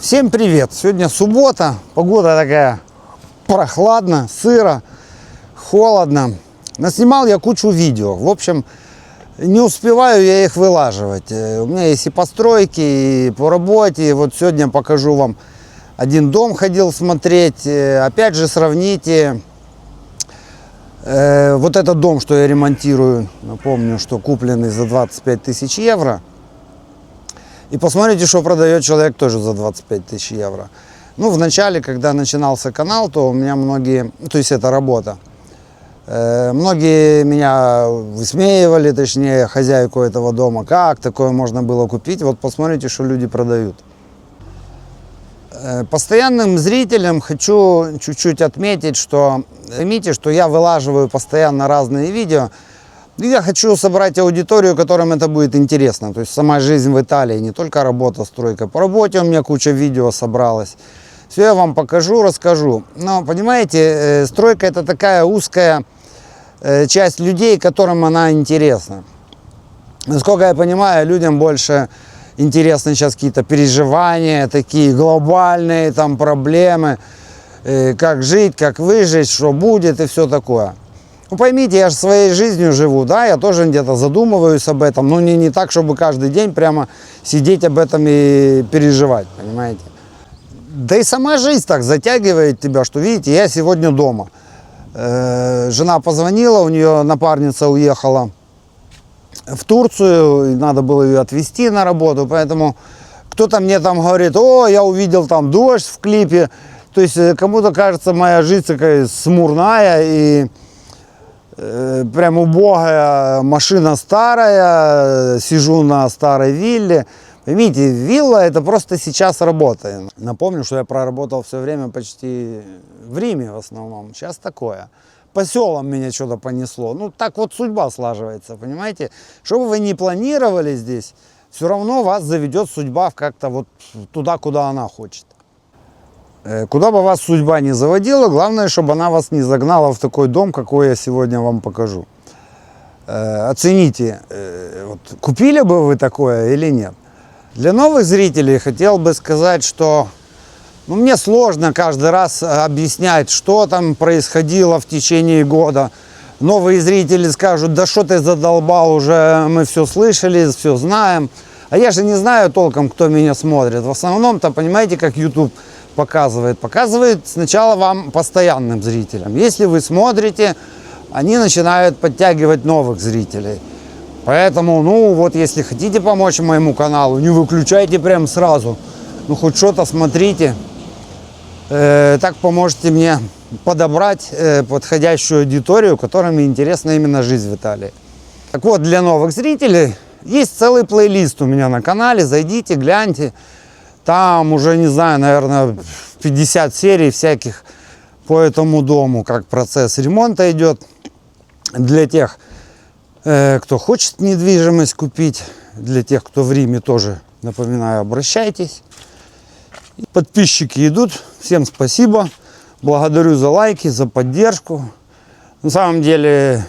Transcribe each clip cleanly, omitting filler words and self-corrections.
Всем привет! Сегодня суббота, погода такая прохладно, сыро, холодно. Наснимал я кучу видео. В общем, не успеваю я их вылаживать. У меня есть и постройки, и по работе. Вот сегодня покажу вам один дом, ходил смотреть. Опять же сравните вот этот дом, что я ремонтирую. Напомню, что купленный за 25 тысяч евро. И посмотрите, что продает человек тоже за 25 тысяч евро. Ну, в начале, когда начинался канал, то у меня многие, то есть это работа, многие меня высмеивали, точнее, хозяйку этого дома. Как такое можно было купить? Вот посмотрите, что люди продают. Постоянным зрителям хочу чуть-чуть отметить, что поймите, что я вылаживаю постоянно разные видео. И я хочу собрать аудиторию, которым это будет интересно. То есть сама жизнь в Италии, не только работа, стройка. По работе у меня куча видео собралось. Все я вам покажу, расскажу. Но, понимаете, стройка это такая узкая часть людей, которым она интересна. Насколько я понимаю, людям больше интересны сейчас какие-то переживания, такие глобальные там проблемы. Как жить, как выжить, что будет и все такое. Ну, поймите, я же своей жизнью живу, да, я тоже где-то задумываюсь об этом, но не так, чтобы каждый день прямо сидеть об этом и переживать, понимаете. Да и сама жизнь так затягивает тебя, что, видите, я сегодня дома. Жена позвонила, у нее напарница уехала в Турцию, и надо было ее отвезти на работу, поэтому кто-то мне там говорит: о, я увидел там дождь в клипе, то есть кому-то кажется моя жизнь такая смурная и прям убогая, машина старая, сижу на старой вилле. Поймите, вилла это просто сейчас работает. Напомню, что я проработал все время почти в Риме в основном. Сейчас такое. По селам меня что-то понесло. Ну так вот судьба слаживается, понимаете. Что бы вы ни планировали здесь, все равно вас заведет судьба как-то вот туда, куда она хочет. Куда бы вас судьба не заводила, главное, чтобы она вас не загнала в такой дом, какой я сегодня вам покажу. Оцените, вот, купили бы вы такое или нет. Для новых зрителей хотел бы сказать, что мне сложно каждый раз объяснять, что там происходило в течение года. Новые зрители скажут: да что ты задолбал, уже мы все слышали, все знаем. А я же не знаю толком, кто меня смотрит. В основном-то, понимаете, как YouTube показывает сначала вам, постоянным зрителям. Если вы смотрите, они начинают подтягивать новых зрителей. Поэтому, ну вот, если хотите помочь моему каналу, не выключайте прям сразу. Ну хоть что-то смотрите. Так поможете мне подобрать подходящую аудиторию, которым интересна именно жизнь в Италии. Так вот, для новых зрителей есть целый плейлист у меня на канале. Зайдите, гляньте. Там уже, не знаю, наверное, 50 серий всяких по этому дому, как процесс ремонта идет. Для тех, кто хочет недвижимость купить, для тех, кто в Риме, тоже, напоминаю, обращайтесь. Подписчики идут, всем спасибо. Благодарю за лайки, за поддержку. На самом деле,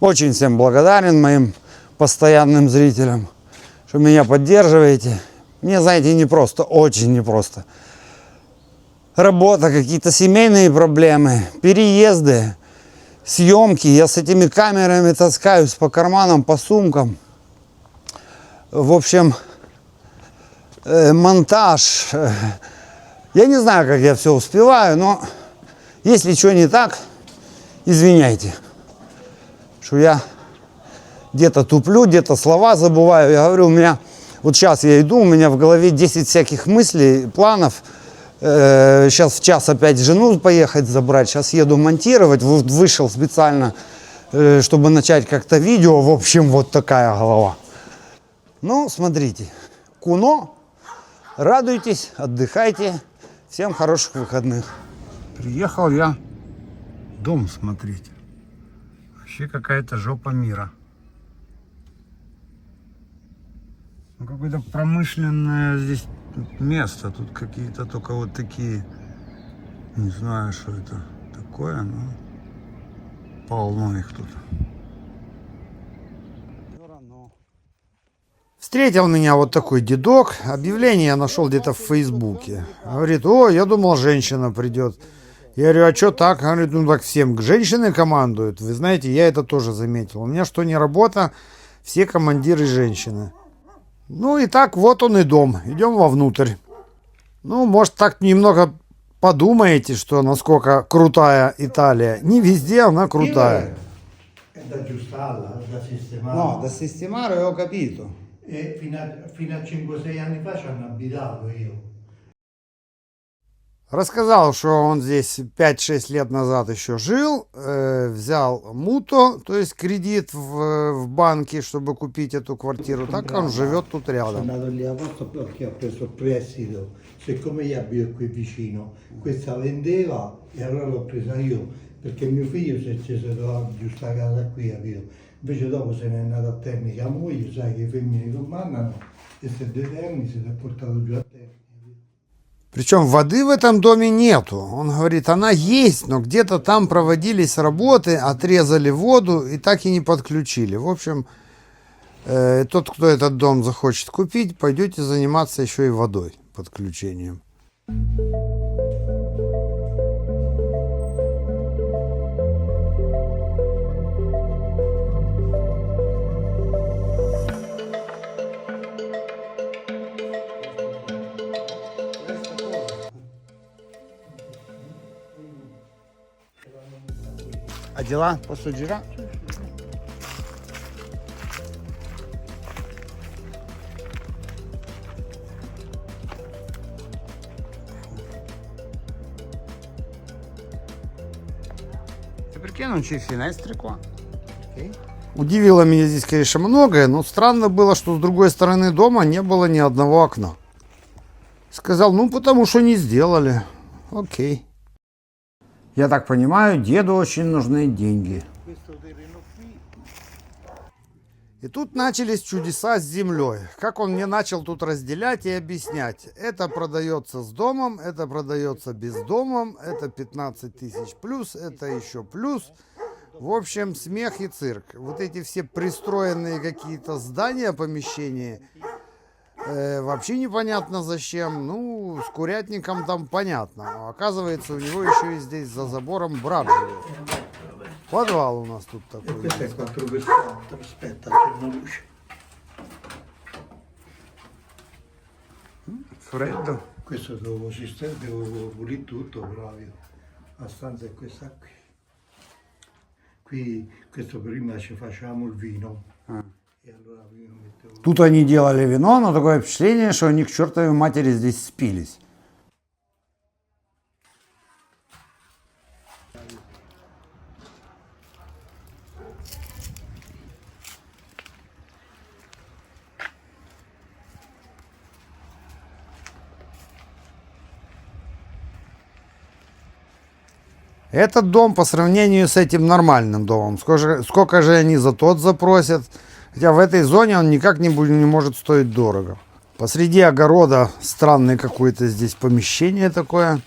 очень всем благодарен моим постоянным зрителям, что меня поддерживаете. Мне, знаете, непросто, очень непросто. Работа, какие-то семейные проблемы, переезды, съемки. Я с этими камерами таскаюсь по карманам, по сумкам. В общем, монтаж. Я не знаю, как я все успеваю, но если что не так, извиняйте, что я где-то туплю, где-то слова забываю. Я говорю, у меня... Вот сейчас я иду, у меня в голове 10 всяких мыслей, планов. Сейчас в час опять жену поехать забрать. Сейчас еду монтировать. Вышел специально, чтобы начать как-то видео. В общем, вот такая голова. Ну, смотрите. Куно. Радуйтесь, отдыхайте. Всем хороших выходных. Приехал я дом смотреть. Вообще какая-то жопа мира. Какое-то промышленное здесь место. Тут какие-то только вот такие, не знаю, что это такое, но полно их тут. Встретил меня вот такой дедок. Объявление я нашел где-то в Фейсбуке. Говорит, о, я думал, женщина придет. Я говорю, а что так? Говорит, ну так всем женщины командуют. Вы знаете, я это тоже заметил. У меня что ни работа, все командиры женщины. Ну и так, вот он и дом. Идем вовнутрь. Ну, может, так немного подумаете, что насколько крутая Италия. Не везде она крутая. È da aggiustarla, da sistemare. No, da sistemare ho capito. E fino a 5-6 anni fa ci hanno abitato io. Рассказал, что он здесь 5-6 лет назад еще жил, взял муто, то есть кредит в банке, чтобы купить эту квартиру. Так он живет тут Sono рядом. andato lì apposta perché ho preso il prestito. Siccome io abito qui vicino, questa vendeva e allora l'ho presa io, perché mio figlio si doveva aggiustare casa qui, capito? Invece dopo se n'è andato a Terni che la moglie, sai che i femmini comandano, e se due Terni si è portato giù a Terni. Причем воды в этом доме нету. Он говорит, она есть, но где-то там проводились работы, отрезали воду и так и не подключили. В общем, тот, кто этот дом захочет купить, пойдете заниматься еще и водой, подключением. А дела после Джира? Perché non ci finestre qua? Удивило меня здесь, конечно, многое, но странно было, что с другой стороны дома не было ни одного окна. Сказал, ну потому что не сделали. Окей. Я так понимаю, деду очень нужны деньги. И тут начались чудеса с землей. Как он мне начал тут разделять и объяснять. Это продается с домом, это продается без домом, это 15 тысяч плюс, это еще плюс. В общем, смех и цирк. Вот эти все пристроенные какие-то здания, помещения, вообще непонятно зачем. Ну, с курятником там понятно. Но оказывается, у него еще и здесь за забором брат живет. Подвал у нас тут такой. Questo è 4x4, aspetta, c'è una luce. Freddo. Questo devo pulire tutto proprio. La stanza è questa qui. Qui, questo prima ci facciamo il vino. E allora prima mettevo... Тут они делали вино, но такое впечатление, что они к чертовой матери здесь спились. Этот дом по сравнению с этим нормальным домом, сколько же они за тот запросят. Хотя в этой зоне он никак не может стоить дорого. Посреди огорода странное какое-то здесь помещение такое.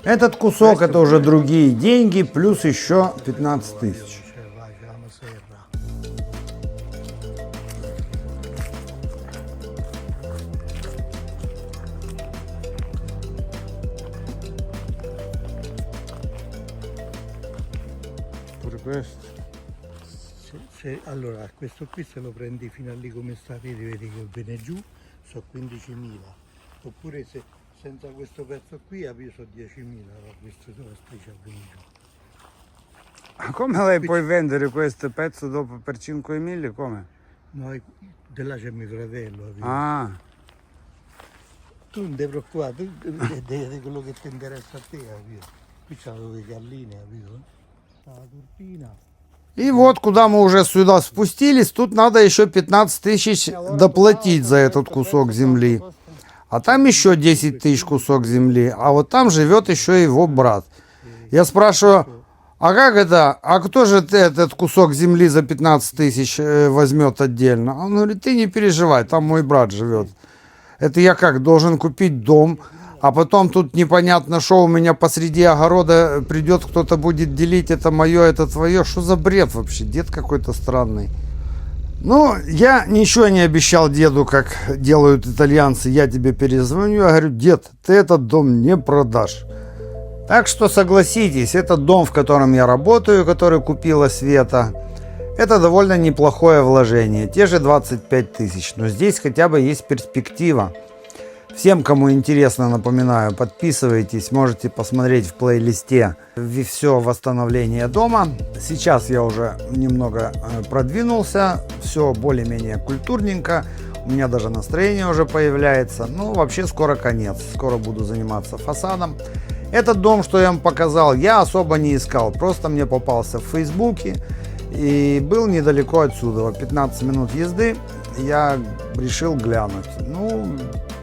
Этот кусок это уже другие деньги, плюс еще 15 тысяч. Allora, questo qui se lo prendi fino a lì come sta, vedi che viene giù, so 15.000. Oppure se senza questo pezzo qui io so 10.000, questo dove striscia viene giù. Come lei puoi vendere questo pezzo dopo per 5.000? Come? No, di là c'è mio fratello, capito? Ah, Tu non devi preoccupare, tu devi quello che ti interessa a te, capito? Qui c'hanno le galline, capito? La turpina. и вот куда мы уже сюда спустились, тут надо еще 15 тысяч доплатить за этот кусок земли. А там еще 10 тысяч кусок земли, а вот там живет еще его брат. Я спрашиваю, А как это? А кто же этот кусок земли за 15 тысяч возьмет отдельно? Он говорит, ты не переживай, там мой брат живет. Это я как, должен купить дом, а потом тут непонятно, что у меня посреди огорода придет кто-то будет делить, это мое, это твое. Что за бред вообще? Дед какой-то странный. Ну, я ничего не обещал деду, как делают итальянцы. Я тебе перезвоню, я говорю, дед, ты этот дом не продашь. Так что согласитесь, этот дом, в котором я работаю, который купила Света, это довольно неплохое вложение. Те же 25 тысяч, но здесь хотя бы есть перспектива. Всем, кому интересно, напоминаю, подписывайтесь, можете посмотреть в плейлисте все восстановление дома. Сейчас я уже немного продвинулся, все более-менее культурненько, у меня даже настроение уже появляется. Ну, вообще скоро конец, скоро буду заниматься фасадом. Этот дом, что я вам показал, я особо не искал, просто мне попался в Фейсбуке и был недалеко отсюда, 15 минут езды, я решил глянуть. Ну,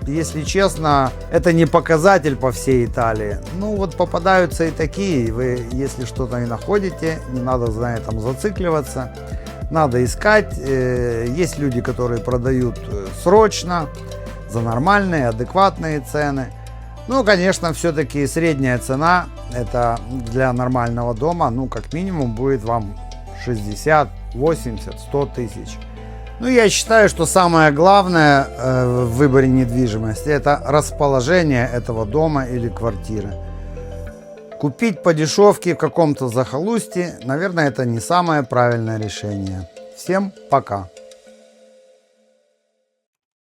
если честно, это не показатель по всей Италии. Ну вот попадаются и такие. Вы, если что-то не находите, не надо на этом зацикливаться. Надо искать. Есть люди, которые продают срочно, за нормальные, адекватные цены. Ну, конечно, все-таки средняя цена, это для нормального дома, ну, как минимум, будет вам 60, 80, 100 тысяч. Ну, я считаю, что самое главное в выборе недвижимости – это расположение этого дома или квартиры. Купить по дешевке в каком-то захолустье, наверное, это не самое правильное решение. Всем пока!